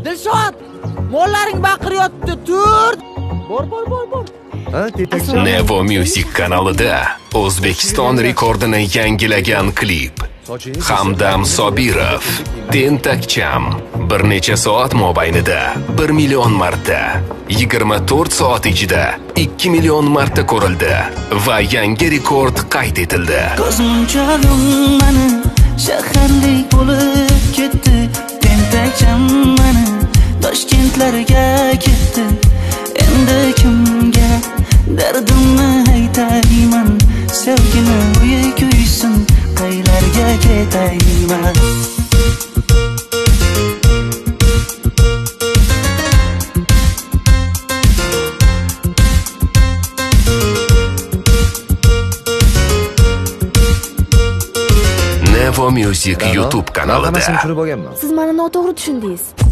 Dilshod, mollaring baqiryapti, tur. Bor. Nevo Music kanalida O'zbekiston rekordini yangilagan klip. Hamdam Sobirov, Tentakcham bir necha soat mobaynida 1 million marta, 24 soat ichida 2 million marta ko'rildi va yangi rekord qayd etildi. Ko'zmunchog'im mani shaharlik bo'lib ketdi. Tentakcham mani Toshkentlarga ketdi. Endi kimga dardimni aytayman? Sevgini uyi kuysin, qaylarga ketayman? Nevo Music YouTube kanalida. Siz meni noto'g'ri tushundingiz.